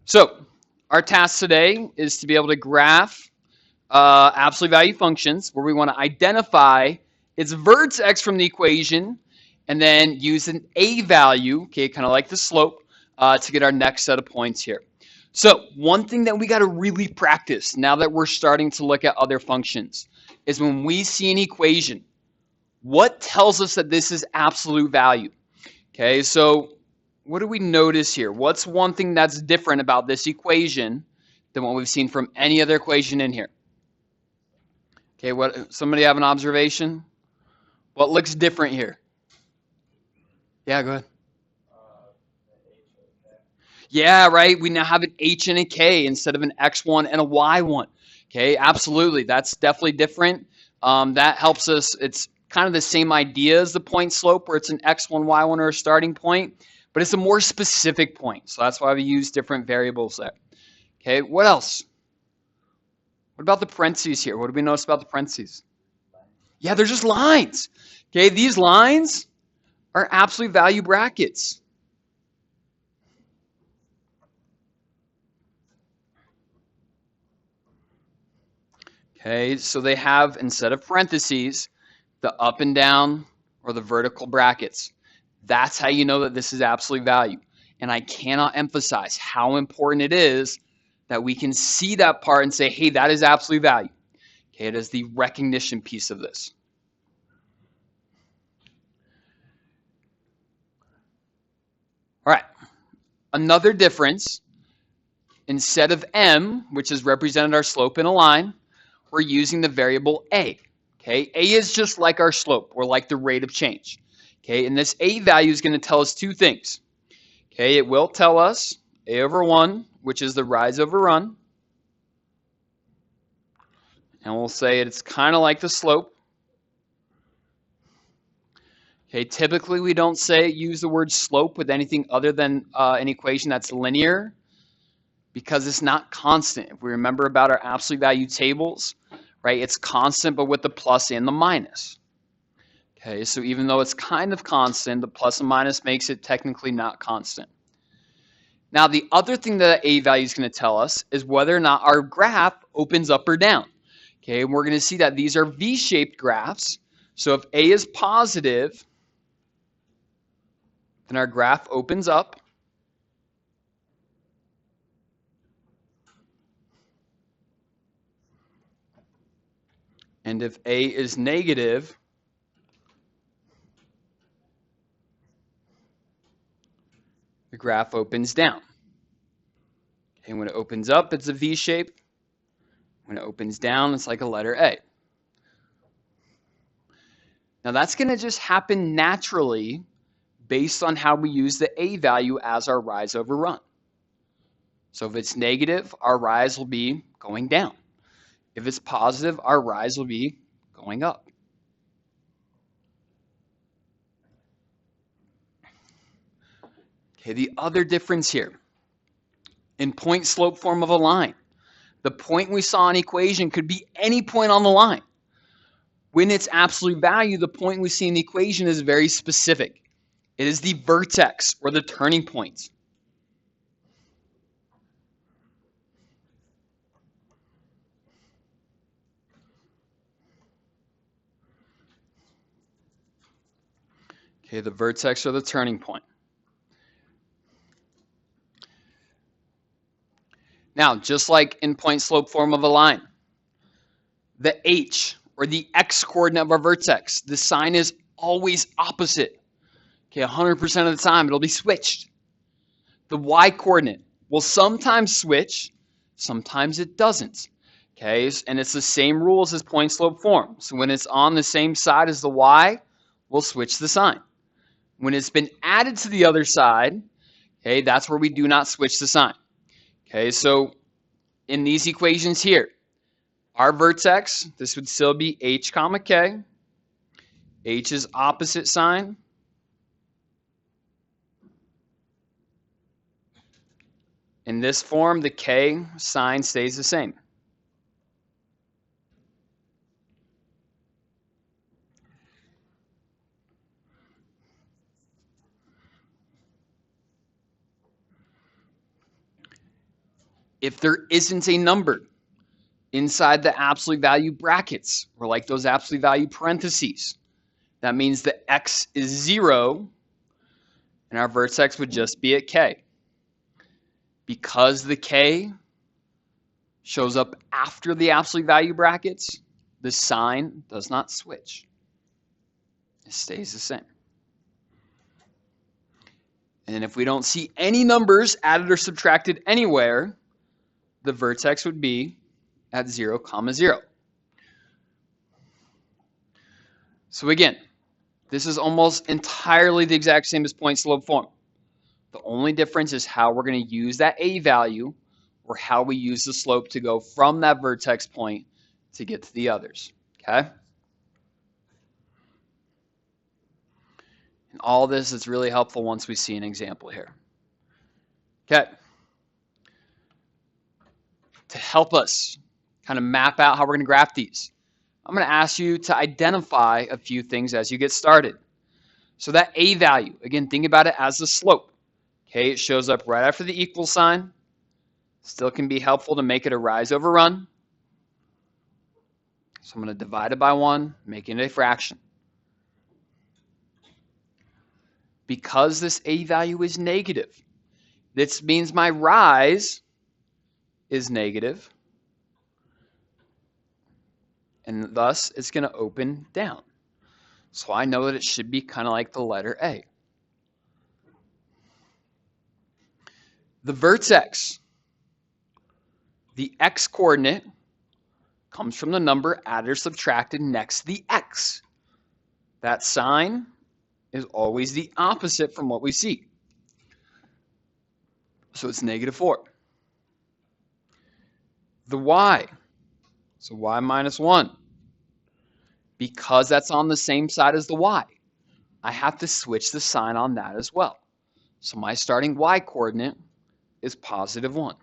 So our task today is to be able to graph absolute value functions where we want to identify its vertex from the equation and then use an a value, okay, kind of like the slope, to get our next set of points here. So one thing that we got to really practice now that we're starting to look at other functions is when we see an equation, what tells us that this is absolute value? Okay, so what do we notice here? What's one thing that's different about this equation than what we've seen from any other equation in here? Okay, what? Somebody have an observation? What looks different here? Yeah, go ahead. Yeah, right. We now have an H and a K instead of an X1 and a Y1. Okay, absolutely. That's definitely different. That helps us. It's kind of the same idea as the point slope, where it's an X1, Y1, or a starting point, but it's a more specific point. So that's why we use different variables there. Okay, what else? What about the parentheses here? What do we notice about the parentheses? Yeah, they're just lines. Okay, these lines are absolute value brackets. Okay, so they have, instead of parentheses, the up and down or the vertical brackets. That's how you know that this is absolute value. And I cannot emphasize how important it is that we can see that part and say, hey, that is absolute value. Okay, it is the recognition piece of this. All right, another difference, instead of m, which has represented our slope in a line, we're using the variable a. Okay, a is just like our slope, or like the rate of change. Okay, and this a value is going to tell us two things. Okay, it will tell us a over 1, which is the rise over run. And we'll say it's kind of like the slope. Okay, typically we don't use the word slope with anything other than an equation that's linear, because it's not constant. If we remember about our absolute value tables, right, it's constant but with the plus and the minus. Okay, so even though it's kind of constant, the plus and minus makes it technically not constant. Now, the other thing that a value is going to tell us is whether or not our graph opens up or down. Okay, and we're going to see that these are V-shaped graphs. So if a is positive, then our graph opens up. And if a is negative, the graph opens down. Okay, when it opens up, it's a V shape. When it opens down, it's like a letter A. Now that's going to just happen naturally based on how we use the A value as our rise over run. So if it's negative, our rise will be going down. If it's positive, our rise will be going up. Okay, the other difference here, in point slope form of a line, the point we saw in equation could be any point on the line. When it's absolute value, the point we see in the equation is very specific. It is the vertex or the turning point. Okay, the vertex or the turning point. Now, just like in point slope form of a line, the h or the x coordinate of our vertex, the sign is always opposite. Okay, 100% of the time it'll be switched. The y coordinate will sometimes switch, sometimes it doesn't. Okay, and it's the same rules as point slope form. So when it's on the same side as the y, we'll switch the sign. When it's been added to the other side, okay, that's where we do not switch the sign. Okay, so in these equations here, our vertex, this would still be h comma k. H is opposite sign. In this form, the k sign stays the same. If there isn't a number inside the absolute value brackets, or like those absolute value parentheses, that means that x is 0, and our vertex would just be at k. Because the k shows up after the absolute value brackets, the sign does not switch. It stays the same. And if we don't see any numbers added or subtracted anywhere, the vertex would be at 0, 0. So again, this is almost entirely the exact same as point slope form. The only difference is how we're going to use that a value, or how we use the slope to go from that vertex point to get to the others. Okay? And all this is really helpful once we see an example here. Okay. To help us kind of map out how we're going to graph these, I'm going to ask you to identify a few things as you get started. So that a value, again, think about it as the slope. Okay, it shows up right after the equal sign. Still can be helpful to make it a rise over run. So I'm going to divide it by 1, making it a fraction. Because this a value is negative, this means my rise is negative, and thus it's going to open down. So I know that it should be kind of like the letter A. The vertex, the x coordinate, comes from the number added or subtracted next to the x. That sign is always the opposite from what we see. So it's -4. The y, so y minus 1. Because that's on the same side as the y, I have to switch the sign on that as well. So my starting y coordinate is +1.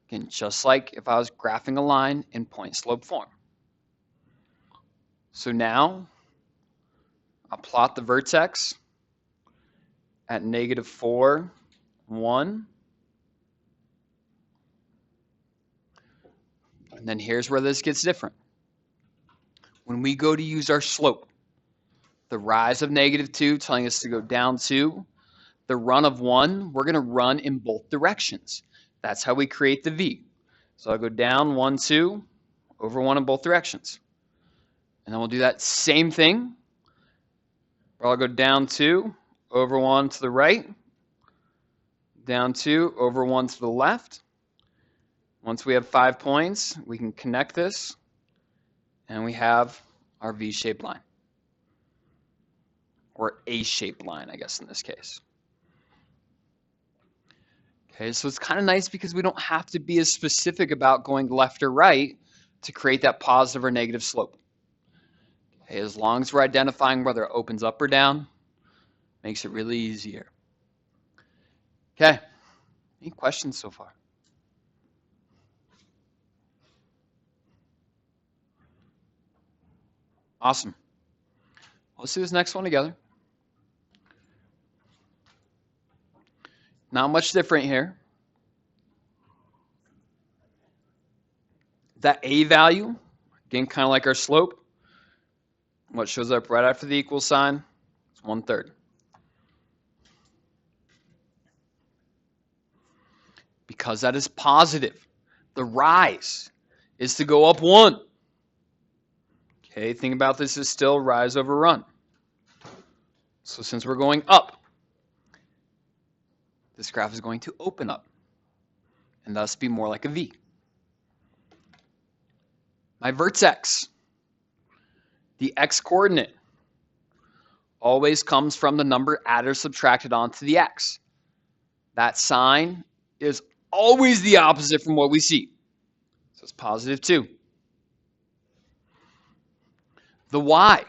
Again, just like if I was graphing a line in point slope form. So now I'll plot the vertex at -4, 1. And then here's where this gets different. When we go to use our slope, the rise of -2 telling us to go down 2, the run of 1, we're going to run in both directions. That's how we create the V. So I'll go down 1, 2, over 1 in both directions. And then we'll do that same thing. I'll go down 2, over 1 to the right, down 2, over 1 to the left. Once we have 5 points, we can connect this, and we have our V-shaped line. Or A-shaped line, I guess, in this case. Okay, so it's kind of nice because we don't have to be as specific about going left or right to create that positive or negative slope. Okay, as long as we're identifying whether it opens up or down, makes it really easier. Okay, any questions so far? Awesome. Let's do this next one together. Not much different here. That a value, again, kind of like our slope, what shows up right after the equal sign is 1/3. Because that is positive, the rise is to go up 1. Okay, think about this as still rise over run. So since we're going up, this graph is going to open up and thus be more like a V. My vertex, the x coordinate, always comes from the number added or subtracted onto the x. That sign is always the opposite from what we see. So it's +2. The y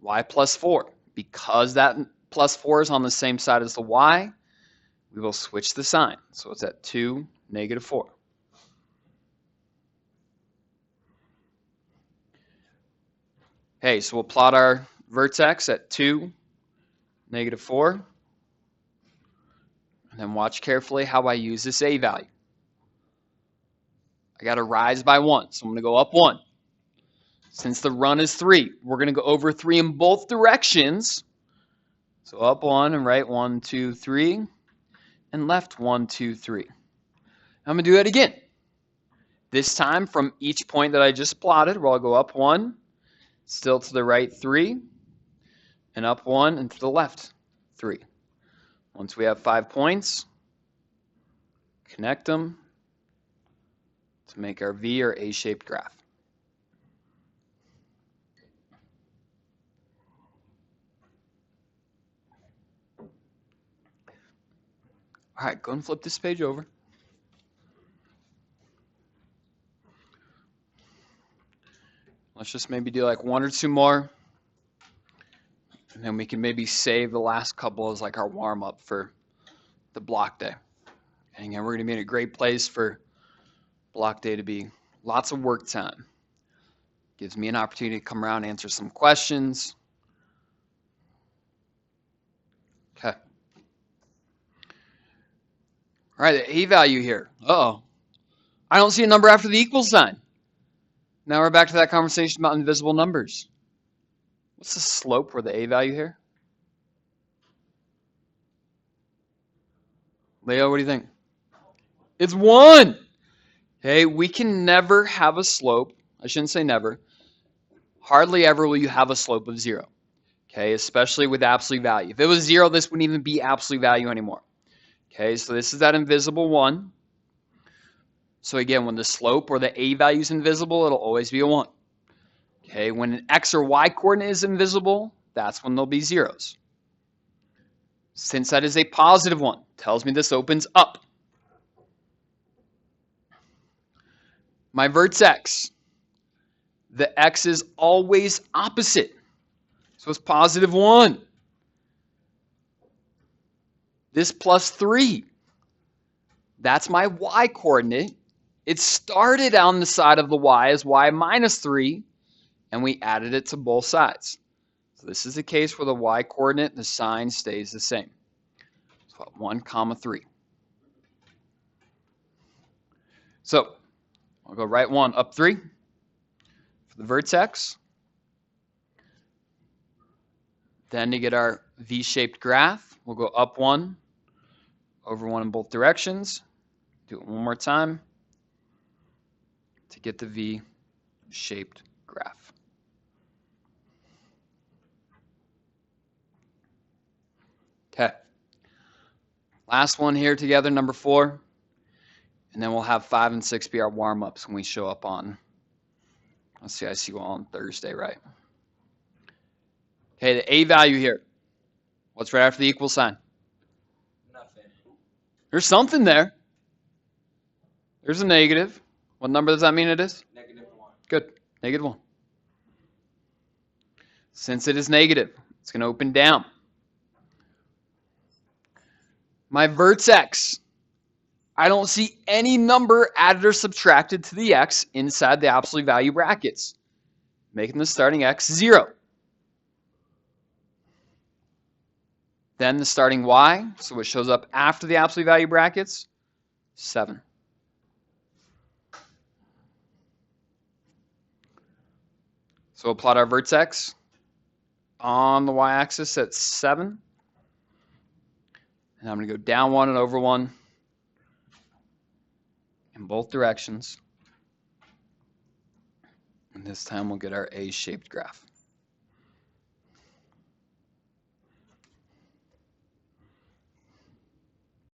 +4. Because that +4 is on the same side as the y, we will switch the sign. So it's at 2, -4. Okay, so we'll plot our vertex at 2, -4. And then watch carefully how I use this a value. I got to rise by 1. So I'm going to go up 1. Since the run is 3, we're going to go over 3 in both directions. So up 1 and right 1, 2, 3. And left 1, 2, 3. I'm going to do that again. This time from each point that I just plotted, where I'll go up 1, still to the right 3, and up 1 and to the left 3. Once we have 5 points, connect them to make our V or A-shaped graph. All right, go and flip this page over. Let's just maybe do like 1 or 2 more. And then we can maybe save the last couple as like our warm-up for the block day. And again, we're going to be in a great place for block day to be lots of work time. Gives me an opportunity to come around and answer some questions. Okay. All right, the A value here. Uh-oh. I don't see a number after the equal sign. Now we're back to that conversation about invisible numbers. What's the slope for the A value here? Leo, what do you think? It's 1. Okay, we can never have a slope. I shouldn't say never. Hardly ever will you have a slope of 0. Okay, especially with absolute value. If it was 0, this wouldn't even be absolute value anymore. Okay, so this is that invisible 1. So again, when the slope or the A value is invisible, it'll always be a 1. Okay, when an X or Y coordinate is invisible, that's when there'll be zeros. Since that is a positive 1, tells me this opens up. My vertex, the X is always opposite. So it's positive 1. This plus 3, that's my Y coordinate. It started on the side of the Y as Y minus 3, and we added it to both sides. So this is the case where the Y coordinate, the sign stays the same. So 1, 3. So I'll go right 1, up 3 for the vertex. Then to get our V-shaped graph, we'll go up 1, over 1 in both directions. Do it one more time to get the V-shaped graph. Okay. Last one here together, number 4. And then we'll have 5 and 6 be our warm-ups when we show up on, let's see, I see you all on Thursday, right? Okay, the A value here. What's right after the equal sign? Nothing. There's something there. There's a negative. What number does that mean it is? -1. Good. -1. Since it is negative, it's going to open down. My vertex, I don't see any number added or subtracted to the X inside the absolute value brackets, making the starting X 0. Then the starting Y, so it shows up after the absolute value brackets, 7. So we'll plot our vertex on the y-axis at 7. And I'm going to go down 1 and over 1 in both directions. And this time we'll get our A-shaped graph.